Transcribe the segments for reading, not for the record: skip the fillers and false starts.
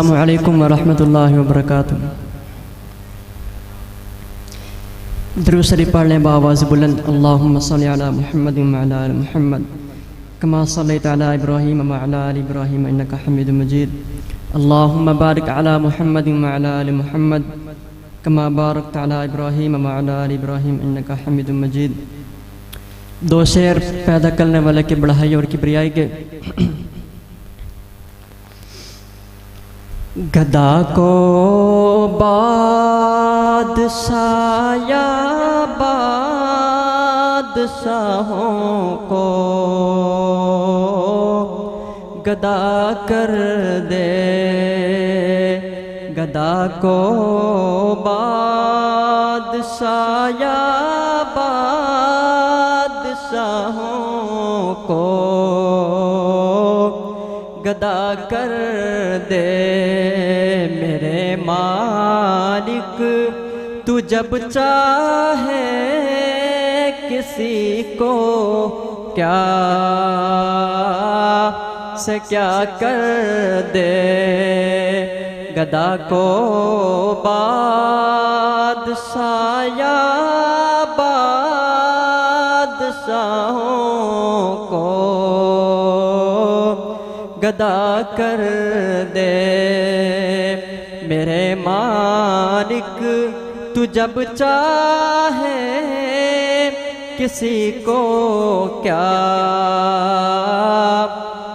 السلام علیکم ورحمۃ اللہ وبرکاتہ۔ درود شریف پڑھ لیں بآواز بلند۔ اللہم صلی علی محمد وعلی آل محمد کما صلیت علی ابراہیم وعلی آل ابراہیم انک حمید مجید۔ اللہم بارک علی محمد وعلی آل محمد کما بارکت علی ابراہیم وعلی آل ابراہیم انک حمید مجید۔ دو شعر پیدا کرنے والے کی بڑائی اور کبریائی کے۔ گدا کو بادشاہ یا بادشاہوں کو گدا کر دے، گدا کو بادشاہ یا بادشاہوں کو گدا کر دے۔ میرے مالک تو جب چاہے کسی کو کیا سے کیا کر دے، گدا کو بادشاہ یا بادشاہوں کو گدا کر دے۔ میرے مالک تو جب چاہے کسی کو کیا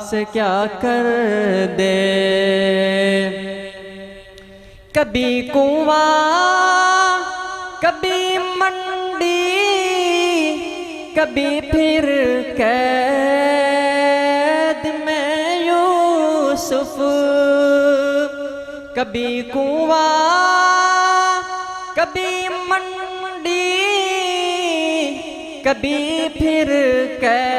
سے کیا کر دے۔ کبھی کنواں کبھی منڈی کبھی پھر قید میں یوسف، کبھی کنواں کبھی منڈی کبھی پھر قید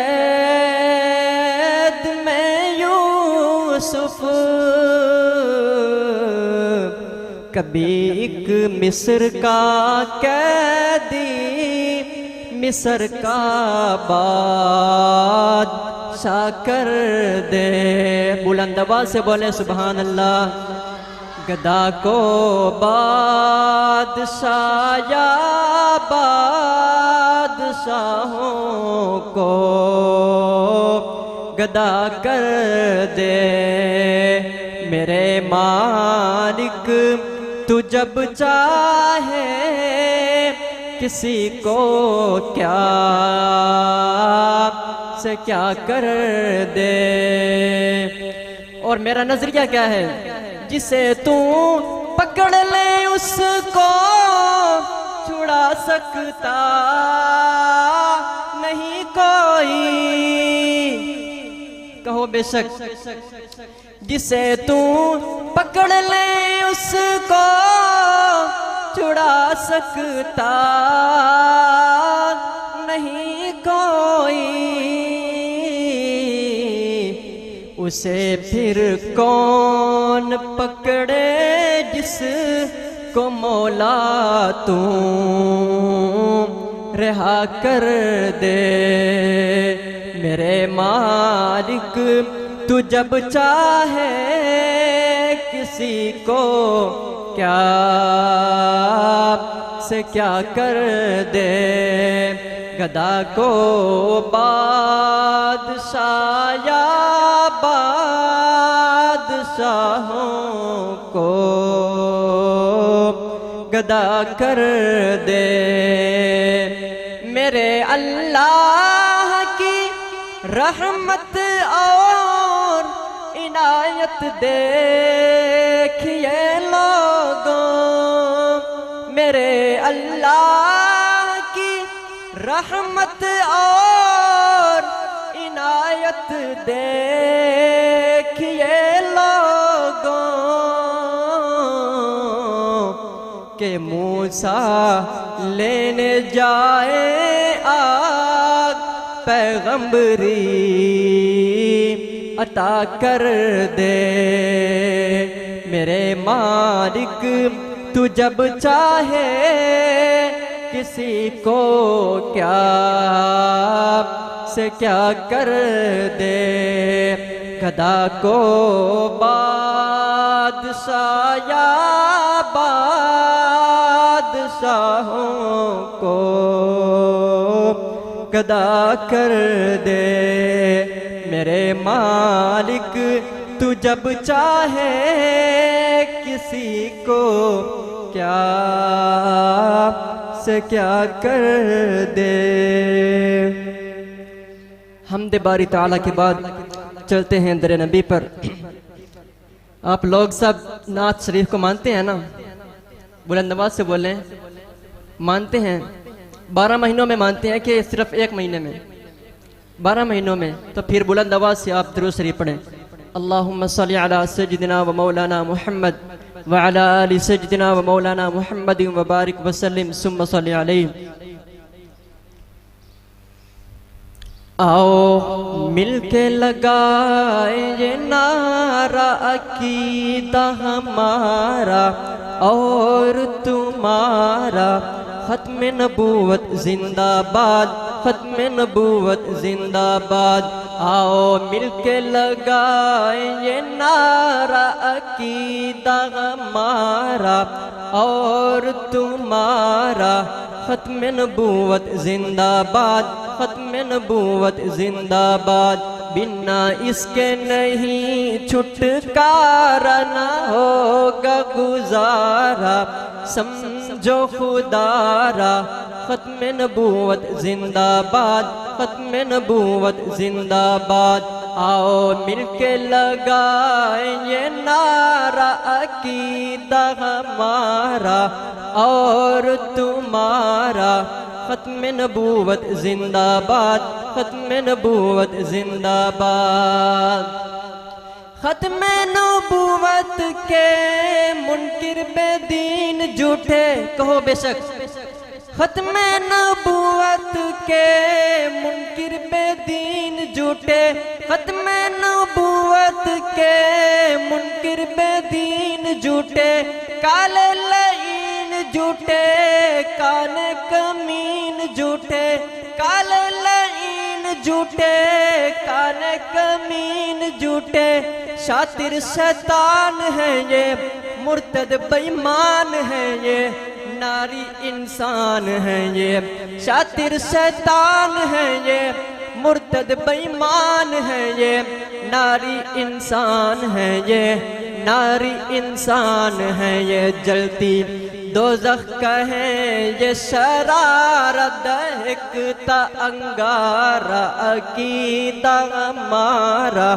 میں یوسف، کبھی ایک مصر کا قیدی مصر کا بادشاہ کر دے۔ بلند آواز سے بولے سبحان اللہ۔ گدا کو بادشاہ یا بادشاہوں کو گدا کر دے۔ میرے مالک تو جب چاہے کسی کو کیا سے کیا کر دے۔ اور میرا نظریہ کیا ہے، جسے تو پکڑ لے اس کو چھڑا سکتا نہیں کوئی۔ کہو بے شک۔ جسے تو پکڑ لے اس کو چھڑا سکتا نہیں کوئی، اسے پھر کون پکڑے جس کو مولا تو رہا کر دے۔ میرے مالک تو جب چاہے کسی کو کیا سے کیا کر دے، گدا کو بادشاہ یا بادشاہوں کو گدا کر دے۔ میرے اللہ کی رحمت اور عنایت دیکھیے لوگوں، میرے اللہ کی رحمت اور عنایت دیکھیے لوگوں کہ موسیٰ لینے جائے آگ پیغمبری عطا کر دے۔ میرے مالک تو جب چاہے کسی کو کیا سے کیا کر دے، گدا کو بادشاہ بادشاہ یا بادشاہوں کو گدا کر دے میرے مالک تو جب چاہے کسی کو کیا سے کیا کر دے۔ حمد باری تعالیٰ کے بعد چلتے ہیں در نبی پر۔ آپ لوگ سب نعت شریف کو مانتے ہیں نا؟ بلند آواز سے بولیں، مانتے ہیں؟ 12 مہینوں میں مانتے ہیں کہ صرف 1 مہینے میں؟ 12 مہینوں میں۔ تو پھر بلند آواز سے آپ درود شریف پڑھیں۔ اللہم صلی علی سیدنا و مولانا محمد وعلی آل سیدنا و مولانا محمد وبارک وسلم ثم صلی علیہ۔ آؤ مل کے لگائیں یہ نعرہ عقیدہ ہمارا اور تمہارا، ختم نبوت زندہ باد، ختم نبوت زندہ باد۔ آؤ مل کے لگائیں یہ نعرہ عقیدہ ہمارا اور تمہارا، ختم نبوت زندہ باد، ختم نبوت زندہ باد۔ بنا اس کے نہیں چھٹکارا نہ ہوگا گزارا، سمجھو خدارا، ختم نبوت زندہ باد، ختم نبوت زندہ باد۔ آؤ مل کے لگائیں یہ نعرہ عقیدہ ہمارا اور تمہارا، ختم نبوت زندہ باد، ختم نبوت زندہ باد۔ ختم نبوت کے منکر بے دین جھوٹے، کہو بے شک۔ ختم نبوت کے منکر بے دین جھوٹے، ختم نبوت کے منکر بے دین جھوٹے، کالے لعین جھوٹے، کان کمین جھوٹے، کالے لعین جھوٹے، کان کمین جھوٹے، شاطر شیطان ہیں یہ، مرتد بے ایمان ہیں یہ، ناری انسان ہیں یہ، شاطر شیطان ہیں یہ، مرتد بے ایمان ہیں یہ، ناری انسان ہیں یہ، ناری انسان ہیں یہ۔ جلتی دوزخ کا ہے یہ شرارہ، دہکتا انگارہ عقیدہ ہمارا،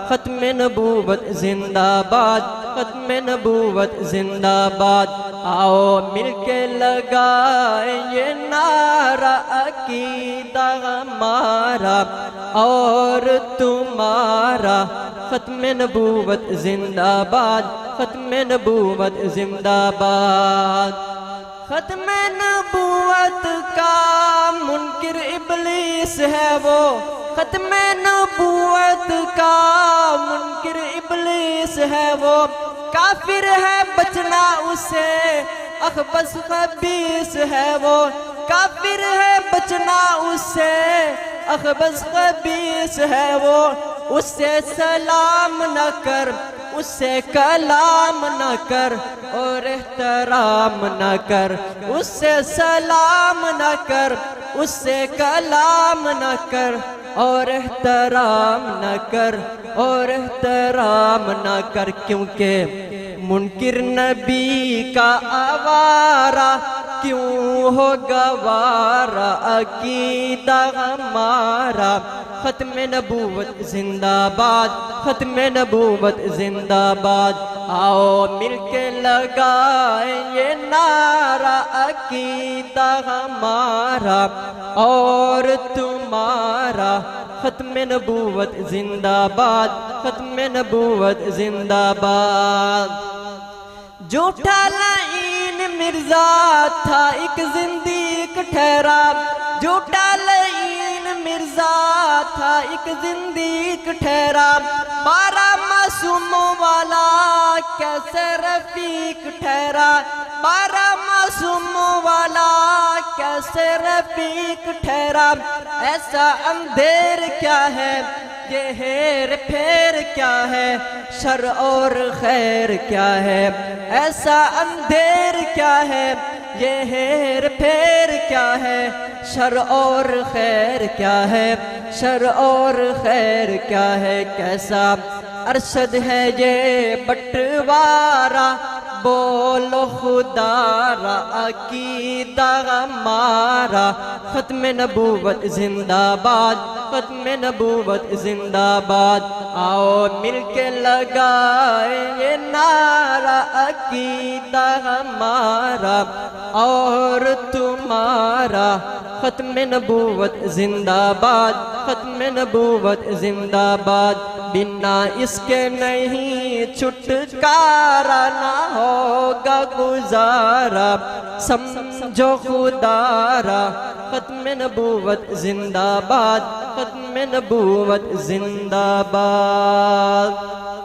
ختم نبوت زندہ باد، ختم نبوت زندہ باد۔ آؤ مل کے لگائیں یہ نعرہ عقیدہ ہمارا اور تمہارا، ختم نبوت زندہ باد، ختم نبوت زندہ باد۔ ختم نبوت کا منکر ابلیس ہے وہ، ختم نبوت کا منکر ابلیس ہے وہ، کافر ہے بچنا اسے، اخبث خبیث ہے وہ، کافر ہے بچنا اسے، اخبث خبیث ہے وہ، اس سے سلام نہ کر، اس سے کلام نہ کر اور احترام نہ کر، اس سے سلام نہ کر، اس سے کلام نہ کر اور احترام نہ کر اور احترام نہ کر، کیونکہ منکر نبی کا آوارہ کیوں ہو گوارا عقیدہ ہمارا، ختم نبوت زندہ باد، ختم نبوت زندہ باد۔ آؤ مل کے لگائیں یہ نعرہ عقیدہ ہمارا اور تمہارا، ختم نبوت زندہ باد، ختم نبوت زندہ باد۔ جھوٹا لعین مرزا تھا ایک زندیق ٹھہرا، جھوٹا لعین مرزا تھا ایک زندیق ٹھہرا، 12 معصوموں والا کیسے رفیق ٹھہرا، 12 معصوموں والا کیسے رفیق ٹھہرا، ایسا اندھیر کیا ہے یہ ہیر پھیر کیا ہے شر اور خیر کیا ہے ایسا اندھیر کیا ہے یہ ہیر پھیر کیا ہے شر اور خیر کیا ہے شر اور خیر کیا ہے کیسا ارشد ہے یہ بٹوارا بولو خدا را عقیدہ ہمارا ختم نبوت زندہ باد ختم نبوت زندہ باد آؤ مل کے لگائیں یہ نعرہ عقیدہ ہمارا اور تمہارا ختم نبوت زندہ باد ختم نبوت زندہ باد بنا اس کے نہیں چھٹکارا نہ ہوگا گزارا سمجھو خدا را ختم نبوت زندہ باد ختم نبوت زندہ باد